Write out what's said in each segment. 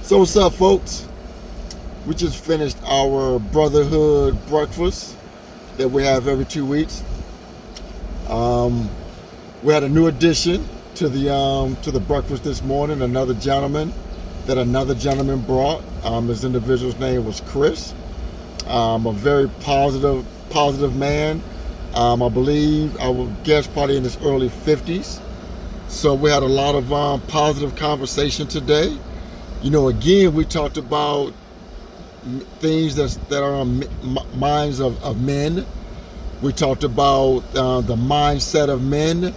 So what's up, folks? We just finished our brotherhood breakfast that we have every 2 weeks. We had a new addition to the breakfast this morning. Another gentleman brought. This individual's name was Chris. A very positive man. I would guess probably in his early 50s. So we had a lot of positive conversation today. Again, we talked about things that are on minds of men. We talked about the mindset of men.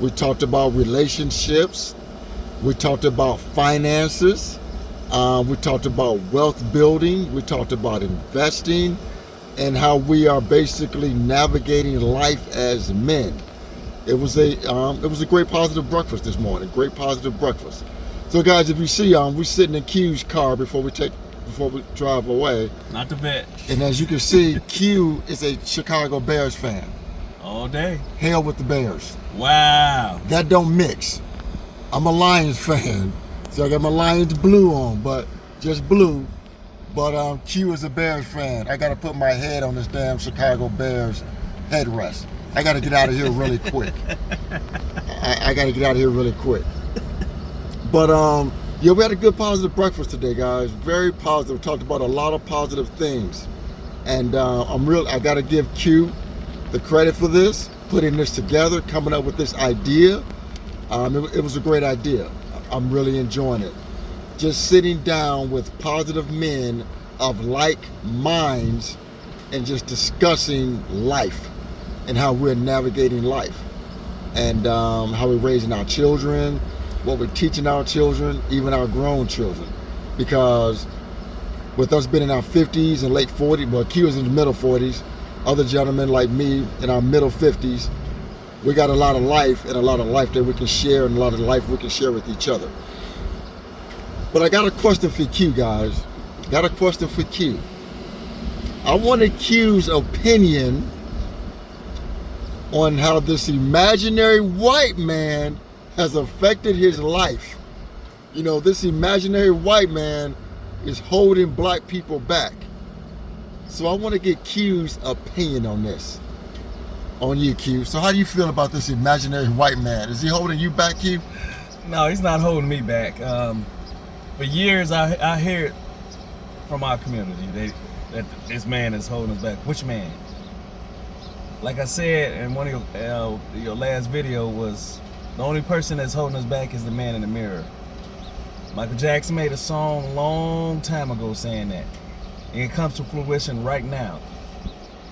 We talked about relationships. We talked about finances. We talked about wealth building. We talked about investing and how we are basically navigating life as men. It was a great positive breakfast this morning. Great positive breakfast. So guys, if you see, we're sitting in Q's car before we drive away. Not the vet. And as you can see, Q is a Chicago Bears fan. All day. Hell with the Bears. Wow. That don't mix. I'm a Lions fan, so I got my Lions blue on, but just blue. But Q is a Bears fan. I got to put my head on this damn Chicago Bears headrest. I got to get out of here really quick. I got to get out of here really quick. But we had a good positive breakfast today, guys. Very positive. Talked about a lot of positive things, and I got to give Q the credit for this, putting this together, coming up with this idea. It was a great idea. I'm really enjoying it. Just sitting down with positive men of like minds and just discussing life and how we're navigating life and how we're raising our children, what we're teaching our children, even our grown children. Because with us being in our 50s and late 40s, well, Q is in the middle 40s, other gentlemen like me in our middle 50s, we got a lot of life and a lot of life that we can share and a lot of life we can share with each other. But I got a question for Q, guys. Got a question for Q. I wanted Q's opinion on how this imaginary white man has affected his life. This imaginary white man is holding black people back. So I want to get Q's opinion on this. On you, Q. So how do you feel about this imaginary white man? Is he holding you back, Q? No, he's not holding me back. For years, I hear it from our community that this man is holding us back. Which man? Like I said in one of your last video, was the only person that's holding us back is the man in the mirror. Michael Jackson made a song a long time ago saying that. And it comes to fruition right now.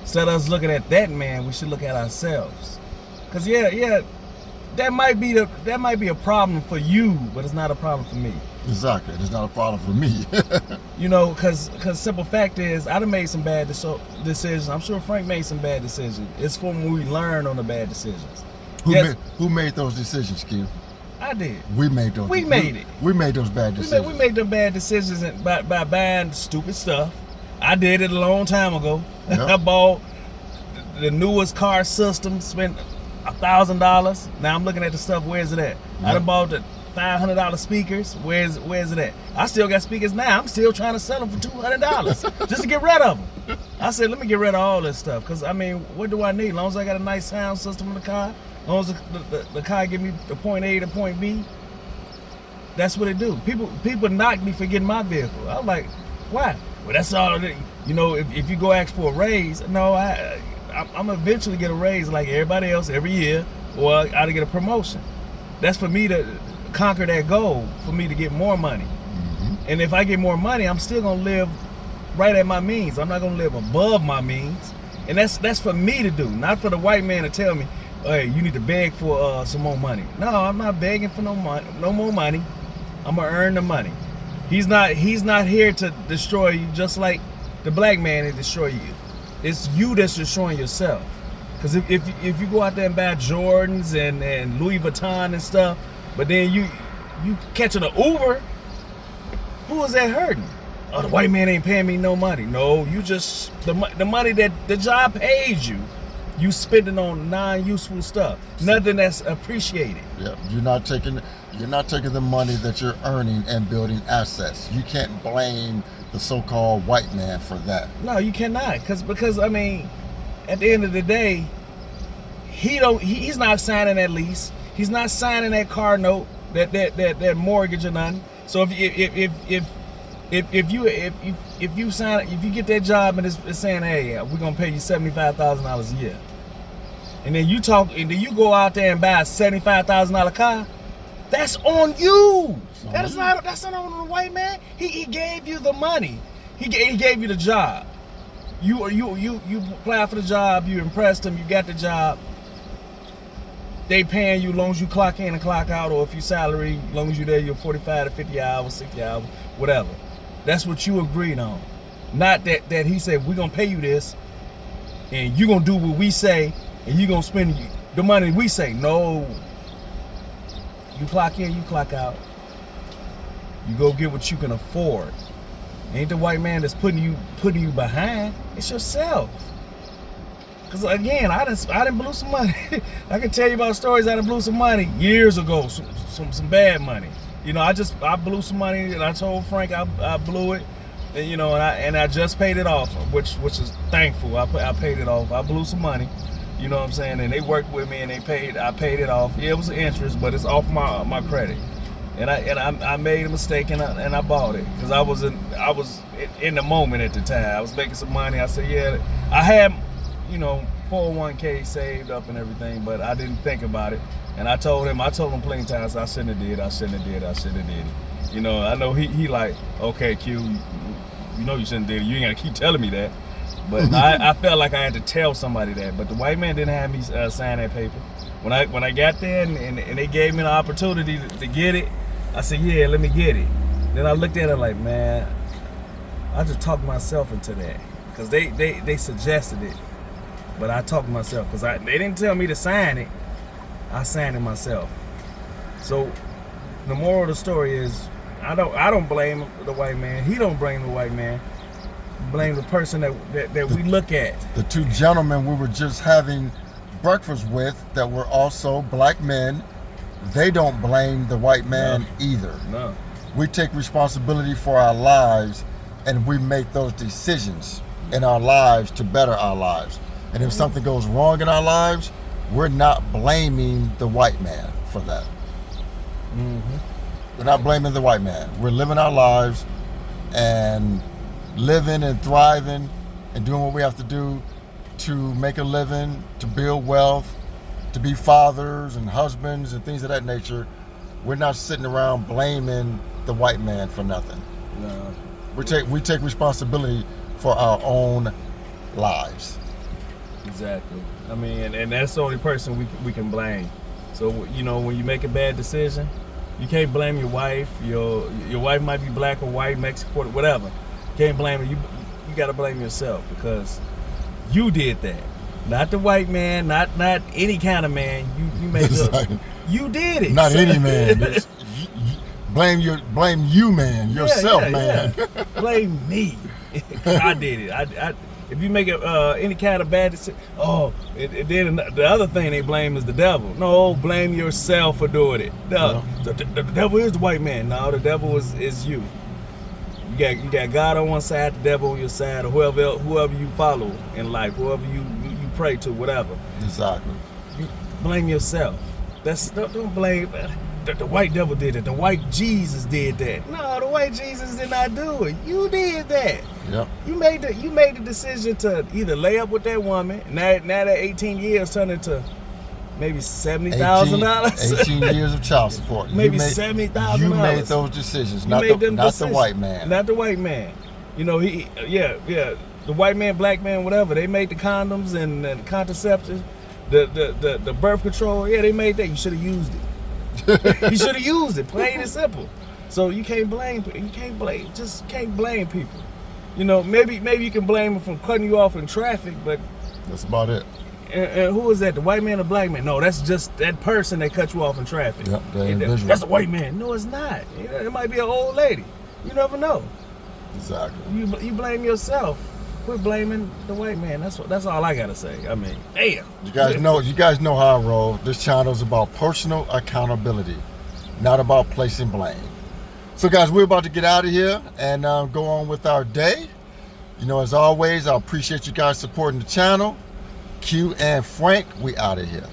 Instead of us looking at that man, we should look at ourselves. Cause that might be a problem for you, but it's not a problem for me. Exactly, it's not a problem for me. Cause simple fact is, I done made some bad decisions. I'm sure Frank made some bad decisions. It's from when we learn on the bad decisions. Who made those decisions, Q? I did. We made those. We made it. We made those bad decisions. We made them bad decisions by buying stupid stuff. I did it a long time ago. Yep. I bought the newest car system, spent $1,000. Now I'm looking at the stuff. Where's it at? Yep. I done bought the $500 speakers. Where's it at? I still got speakers now. I'm still trying to sell them for $200 just to get rid of them. I said, let me get rid of all this stuff, because what do I need? As long as I got a nice sound system in the car, as long as the car give me the point A to point B, that's what it do. People knock me for getting my vehicle. I'm like, why? Well, that's all it is. If you go ask for a raise, no, I'm eventually get a raise like everybody else every year, or I ought to get a promotion. That's for me to conquer that goal, for me to get more money. Mm-hmm. And if I get more money, I'm still gonna live right at my means. I'm not gonna live above my means. And that's for me to do, not for the white man to tell me, hey, you need to beg for some more money. No, I'm not begging for no more money. I'm gonna earn the money. He's not here to destroy you, just like the black man is destroy you. It's you that's destroying yourself. Because if you go out there and buy Jordans and Louis Vuitton and stuff, but then you catching an Uber, who is that hurting? Oh, the white man ain't paying me no money. No, you just the money that the job pays you spending on non-useful stuff, nothing that's appreciated. Yeah, you're not taking You're not taking the money that you're earning and building assets. You can't blame the so-called white man for that. No, you cannot, because I mean, at the end of the day, he's not signing that lease. He's not signing that car note, that mortgage or nothing. So if you get that job and it's saying, hey, we're gonna pay you $75,000 a year, and then you go out there and buy a $75,000 car, that's on you. That's not on the white man. He gave you the money. He gave you the job. You applied for the job. You impressed him. You got the job. They paying you as long as you clock in and clock out, or if you salary, as long as you're there, you're 45 to 50 hours, 60 hours, whatever. That's what you agreed on. Not that he said, we're going to pay you this, and you're going to do what we say, and you're going to spend the money we say. No. You clock in, you clock out. You go get what you can afford. Ain't the white man that's putting you behind. It's yourself. Cause again, I done blew some money. I can tell you about stories I done blew some money years ago. Some bad money. You know, I blew some money, and I told Frank I blew it. And, you know, and I just paid it off, which is thankful. I paid it off. I blew some money. You know what I'm saying? And they worked with me, and I paid it off. Yeah, it was interest, but it's off my credit. And I made a mistake, and I bought it because I was in the moment at the time. I was making some money. I said, yeah, I had, you know, 401k saved up and everything, but I didn't think about it. And I told him plenty of times I shouldn't have did it. You know, I know he like, okay, Q, you know you shouldn't have did it. You ain't gotta keep telling me that. But I felt like I had to tell somebody that. But the white man didn't have me sign that paper. When I got there and they gave me the opportunity to get it, I said, yeah, let me get it. Then I looked at it like, man, I just talked myself into that. Because they suggested it. But I talked myself because they didn't tell me to sign it. I signed it myself. So the moral of the story is I don't blame the white man. He don't blame the white man. Blame the person that we look at. The two gentlemen we were just having breakfast with that were also black men, they don't blame the white man either. No. We take responsibility for our lives, and we make those decisions in our lives to better our lives. And if something goes wrong in our lives, we're not blaming the white man for that. Mm-hmm. We're not blaming the white man. We're living our lives and living and thriving and doing what we have to do to make a living, to build wealth, to be fathers and husbands and things of that nature. We're not sitting around blaming the white man for nothing. No. We take responsibility for our own lives. Exactly. I mean, and that's the only person we can blame. So, you know, when you make a bad decision, you can't blame your wife. Your wife might be black or white, Mexican, whatever. You can't blame her. You got to blame yourself because you did that. Not the white man, not any kind of man. You made it. You did it. Not any man. Blame you, man. Yourself, man. Yeah. Blame me. I did it. If you make any kind of bad decision, then the other thing they blame is the devil. No, blame yourself for doing it. The devil is the white man. No, the devil is you. You got God on one side, the devil on your side, or whoever you follow in life, whoever you pray to, whatever. Exactly. You blame yourself. Don't blame. The white devil did it. The white Jesus did that. No, the white Jesus did not do it. You did that. Yep. You made the decision to either lay up with that woman. Now that 18 years turned into maybe $70,000. 18 years of child support. Maybe $70,000. You made those decisions, not the white man. Not the white man. You know, the white man, black man, whatever. They made the condoms and the contraceptives, the birth control. Yeah, they made that. You should have used it. You should have used it, plain and simple. So you can't blame people. You know, maybe you can blame them from cutting you off in traffic, but that's about it. And who is that? The white man or black man? No, that's just that person that cut you off in traffic. Yep, that's a white man. No, it's not. It might be an old lady. You never know. Exactly. You blame yourself. Quit blaming the white man. That's all I gotta say. I mean, damn. You guys know how I roll. This channel is about personal accountability. not about placing blame. So guys, we're about to get out of here and go on with our day. You know, as always, I appreciate you guys supporting the channel. Q and Frank, we out of here.